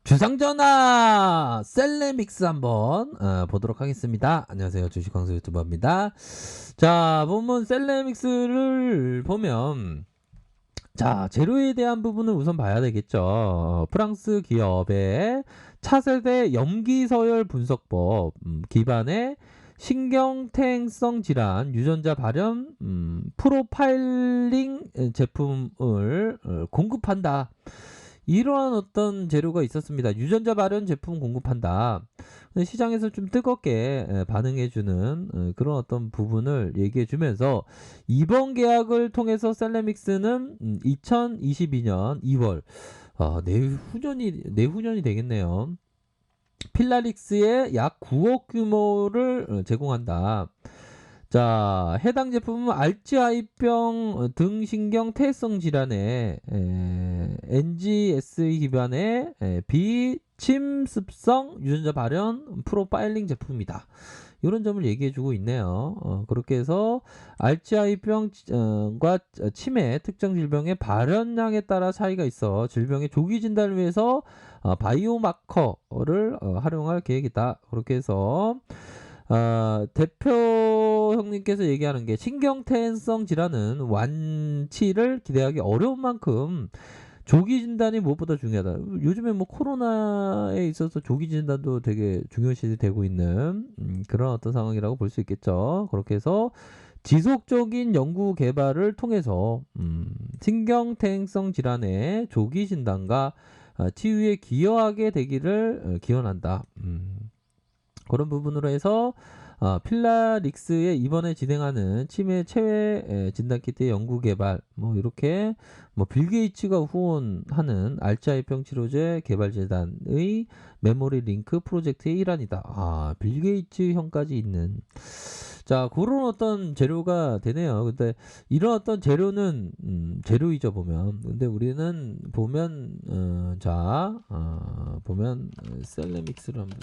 주상전화 셀레믹스 한번 보도록 하겠습니다. 안녕하세요. 주식광수 유튜버입니다. 자, 보면 셀레믹스를 보면 자, 재료에 대한 부분을 우선 봐야 되겠죠. 프랑스 기업의 차세대 염기서열 분석법 기반의 신경퇴행성 질환 유전자 발현 프로파일링 제품을 공급한다. 이러한 어떤 재료가 있었습니다. 유전자 발현 제품 공급한다. 시장에서 좀 뜨겁게 반응해주는 그런 어떤 부분을 얘기해주면서 이번 계약을 통해서 셀레믹스는 2022년 2월 내후년이 되겠네요. 필라릭스에 약 9억 규모를 제공한다. 자, 해당 제품은 알츠하이병 등신경 퇴행성 질환의 NGS 기반의 비침습성 유전자 발현 프로파일링 제품이다. 이런 점을 얘기해주고 있네요. 그렇게 해서 알츠하이병과 치매 특정 질병의 발현량에 따라 차이가 있어 질병의 조기 진단을 위해서 바이오마커를 활용할 계획이다. 그렇게 해서 대표 형님께서 얘기하는 게 신경퇴행성 질환은 완치를 기대하기 어려운 만큼 조기 진단이 무엇보다 중요하다. 요즘에 뭐 코로나에 있어서 조기 진단도 되게 중요시 되고 있는 그런 어떤 상황이라고 볼 수 있겠죠. 그렇게 해서 지속적인 연구 개발을 통해서 신경퇴행성 질환의 조기 진단과 치유에 기여하게 되기를 기원한다. 그런 부분으로 해서 필라릭스의 이번에 진행하는 치매 체외 진단키트 연구 개발 뭐 이렇게 뭐 빌 게이츠가 후원하는 알츠하이병 치료제 개발 재단의 메모리 링크 프로젝트의 일환이다. 빌 게이츠 형까지 있는 자 그런 어떤 재료가 되네요. 근데 이런 어떤 재료는 재료이죠 보면. 근데 우리는 보면 보면 셀레믹스를 한번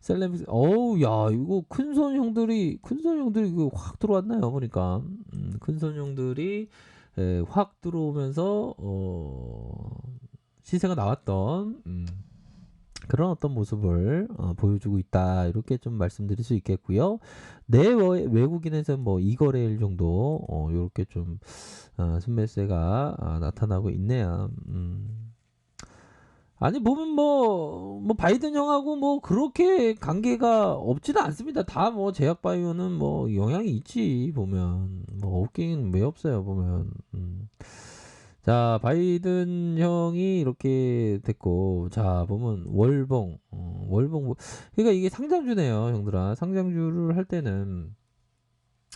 셀레믹스 어우 야 이거 큰손 형들이 이거 확 들어왔나요 보니까 큰손 형들이 확 들어오면서 시세가 나왔던 그런 어떤 모습을 보여주고 있다 이렇게 좀 말씀드릴 수 있겠고요. 외국인에서 뭐 2거래일 정도 이렇게 좀 순매수가 나타나고 있네요. 아니 보면 뭐 바이든 형하고 뭐 그렇게 관계가 없지는 않습니다. 다 뭐 제약바이오는 뭐 영향이 있지 보면 뭐 없긴 왜 없어요 보면. 자 바이든 형이 이렇게 됐고 자 보면 월봉 그러니까 이게 상장주네요 형들아. 상장주를 할 때는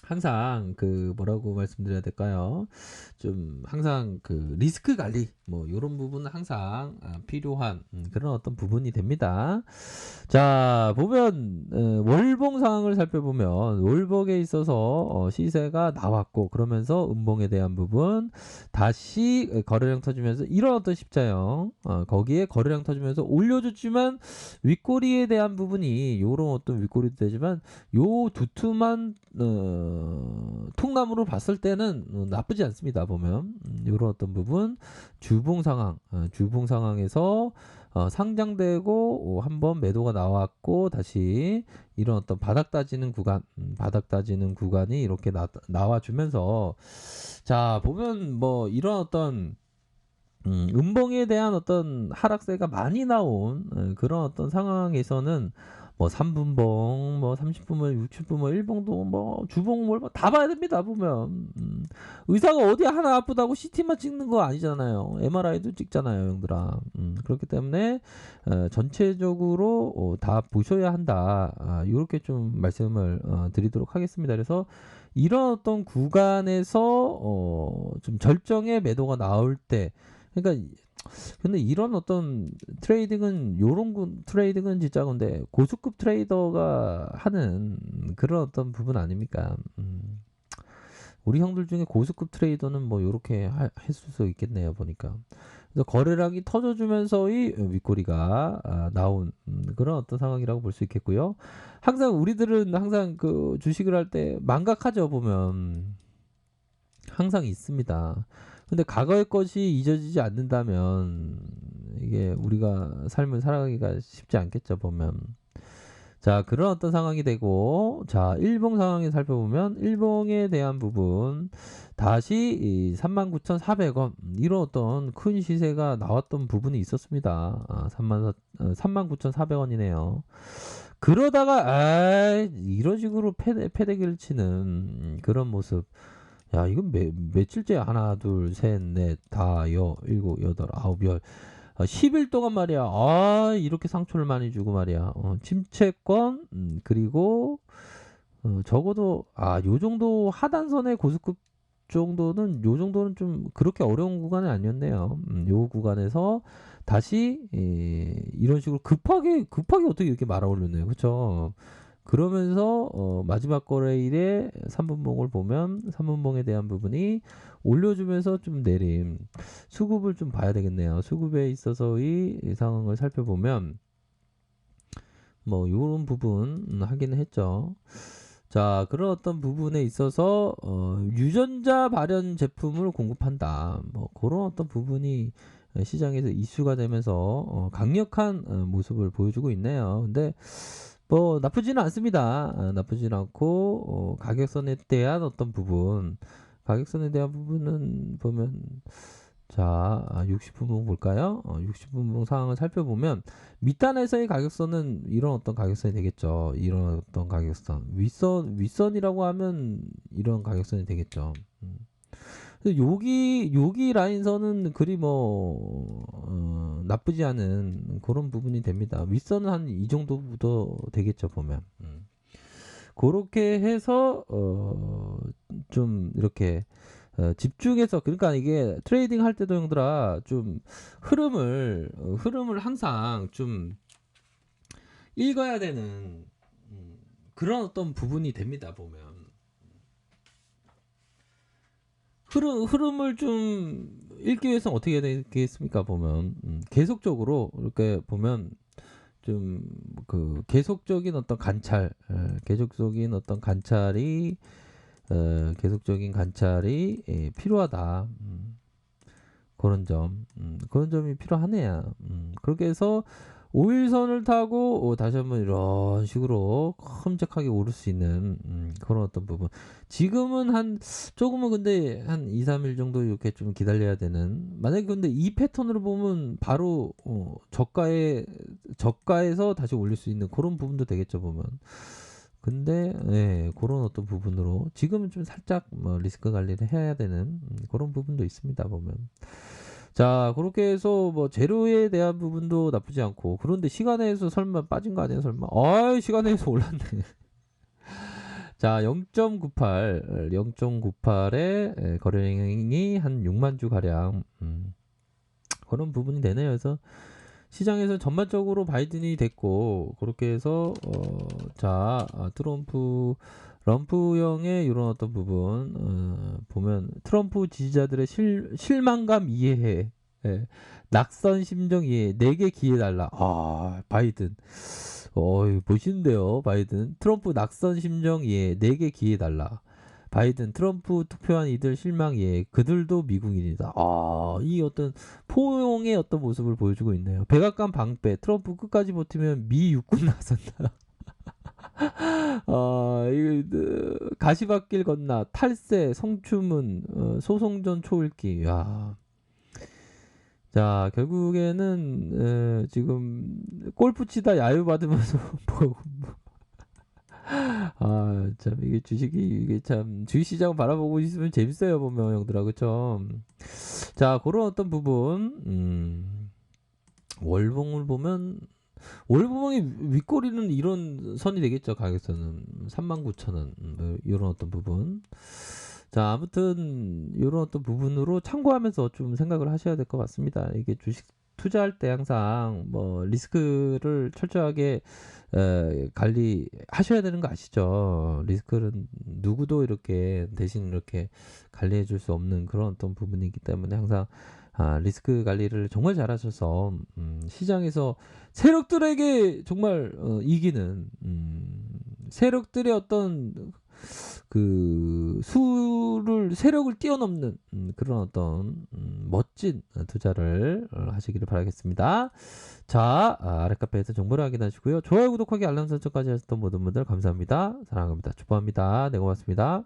항상 그 뭐라고 말씀드려야 될까요? 좀 항상 그 리스크 관리 뭐 이런 부분은 항상 필요한 그런 어떤 부분이 됩니다. 자 보면 월봉 상황을 살펴보면 월봉에 있어서 시세가 나왔고 그러면서 음봉에 대한 부분 다시 거래량 터지면서 이런 어떤 십자형 거기에 거래량 터지면서 올려줬지만 윗꼬리에 대한 부분이 요런 어떤 윗꼬리도 되지만 요 두툼한 통나무로 봤을 때는 나쁘지 않습니다. 보면 이런 어떤 부분 주봉 상황에서 상장되고 한번 매도가 나왔고 다시 이런 어떤 바닥 따지는 구간이 이렇게 나와주면서 자 보면 뭐 이런 어떤 음봉에 대한 어떤 하락세가 많이 나온 그런 어떤 상황에서는 뭐 3분봉, 뭐 30분봉, 60분봉, 1봉도 뭐 주봉 뭐 다 봐야 됩니다. 보면 의사가 어디 하나 아프다고 CT만 찍는 거 아니잖아요. MRI도 찍잖아요, 형들아. 그렇기 때문에 전체적으로 다 보셔야 한다. 이렇게 좀 말씀을 드리도록 하겠습니다. 그래서 이런 어떤 구간에서 좀 절정의 매도가 나올 때 그러니까 근데 이런 어떤 트레이딩은 진짜 근데 고수급 트레이더가 하는 그런 어떤 부분 아닙니까? 우리 형들 중에 고수급 트레이더는 뭐 요렇게 했을 수 있겠네요 보니까. 그래서 거래량이 터져주면서의 윗꼬리가 나온 그런 어떤 상황이라고 볼 수 있겠고요. 항상 우리들은 항상 그 주식을 할 때 망각하죠 보면 항상 있습니다. 근데 과거의 것이 잊어지지 않는다면 이게 우리가 삶을 살아가기가 쉽지 않겠죠, 보면. 자, 그런 어떤 상황이 되고, 자, 일봉 상황을 살펴보면, 일봉에 대한 부분, 다시 이 39,400원, 이런 어떤 큰 시세가 나왔던 부분이 있었습니다. 39,400원이네요. 그러다가, 이런 식으로 패대기를 치는 그런 모습. 야, 이건 며칠째? 하나, 둘, 셋, 넷, 다, 일곱, 여덟, 아홉, 열. 10일 동안 말이야. 이렇게 상처를 많이 주고 말이야. 침체권, 그리고, 적어도, 요 정도 하단선의 고수급 정도는, 요 정도는 좀 그렇게 어려운 구간이 아니었네요. 요 구간에서 다시, 이런 식으로 급하게 어떻게 이렇게 말아 올렸네요. 그쵸? 그러면서 마지막 거래일에 3분봉을 보면 3분봉에 대한 부분이 올려주면서 좀 내림 수급을 좀 봐야 되겠네요. 수급에 있어서의 이 상황을 살펴보면 뭐 이런 부분 하기는 했죠. 자, 그런 어떤 부분에 있어서 유전자 발현 제품을 공급한다. 뭐 그런 어떤 부분이 시장에서 이슈가 되면서 강력한 모습을 보여주고 있네요. 근데 뭐 나쁘지는 않습니다. 나쁘지는 않고 가격선에 대한 어떤 부분, 가격선에 대한 부분은 보면 자, 60분봉 볼까요? 60분봉 상황을 살펴보면 밑단에서의 가격선은 이런 어떤 가격선이 되겠죠. 이런 어떤 가격선. 윗선이라고 하면 이런 가격선이 되겠죠. 근데 여기 라인선은 그리 뭐 나쁘지 않은 그런 부분이 됩니다. 윗선은 한 이 정도부터 되겠죠, 보면. 그렇게 해서 좀 이렇게 집중해서, 그러니까 이게 트레이딩 할 때도 형들아 좀 흐름을 항상 좀 읽어야 되는 그런 어떤 부분이 됩니다, 보면. 흐름을 좀 읽기 위해서는 어떻게 해야 되겠습니까, 보면. 계속적으로 이렇게 보면 좀 그 계속적인 어떤 관찰, 계속적인 어떤 관찰이 계속적인 관찰이 필요하다. 그런 점이 필요하네요. 그렇게 해서 5일선을 타고 다시 한번 이런 식으로 큼직하게 오를 수 있는 그런 어떤 부분. 지금은 조금은 근데 한 2, 3일 정도 이렇게 좀 기다려야 되는. 만약에 근데 이 패턴으로 보면 바로 저가에서 다시 올릴 수 있는 그런 부분도 되겠죠, 보면. 근데 그런 어떤 부분으로 지금은 좀 살짝 뭐 리스크 관리를 해야 되는 그런 부분도 있습니다, 보면. 자, 그렇게 해서 뭐 재료에 대한 부분도 나쁘지 않고, 그런데 시간에서 설마 빠진 거 아니야, 설마? 시간에서 올랐네. 자, 0.98에 거래량이 한 6만 주 가량 그런 부분이 되네요. 그래서 시장에서 전반적으로 바이든이 됐고, 그렇게 해서 트럼프형의 이런 어떤 부분 보면 트럼프 지지자들의 실망감 이해해, 낙선 심정 이해, 내게 기회 달라. 바이든, 멋있는데요, 바이든. 트럼프 낙선 심정 이해, 내게 기회 달라. 바이든, 트럼프 투표한 이들 실망 이해, 그들도 미국인이다. 이 어떤 포용의 어떤 모습을 보여주고 있네요. 백악관 방패, 트럼프 끝까지 버티면 미 육군 나선다. 가시밭길 건너, 탈세, 성추문, 소송전 초읽기. 야. 자, 결국에는 지금 골프 치다 야유 받으면서 참 이게 이게 참 주식시장 바라보고 있으면 재밌어요, 보면 형들아. 그쵸? 자, 그런 어떤 부분 월봉을 보면 월봉의 윗꼬리는 이런 선이 되겠죠. 가격선은 39,000원 이런 어떤 부분. 자, 아무튼 이런 어떤 부분으로 참고하면서 좀 생각을 하셔야 될 것 같습니다. 이게 주식 투자할 때 항상 뭐 리스크를 철저하게 관리하셔야 되는 거 아시죠? 리스크는 누구도 이렇게 대신 이렇게 관리해 줄 수 없는 그런 어떤 부분이기 때문에 항상 리스크 관리를 정말 잘하셔서 시장에서 세력들에게 정말 이기는 세력들의 어떤 그 수를 세력을 뛰어넘는 그런 어떤 멋진 투자를 하시기를 바라겠습니다. 자, 아래 카페에서 정보를 확인하시고요. 좋아요, 구독하기, 알람 설정까지 하셨던 모든 분들 감사합니다. 사랑합니다. 축복합니다. 네, 고맙습니다.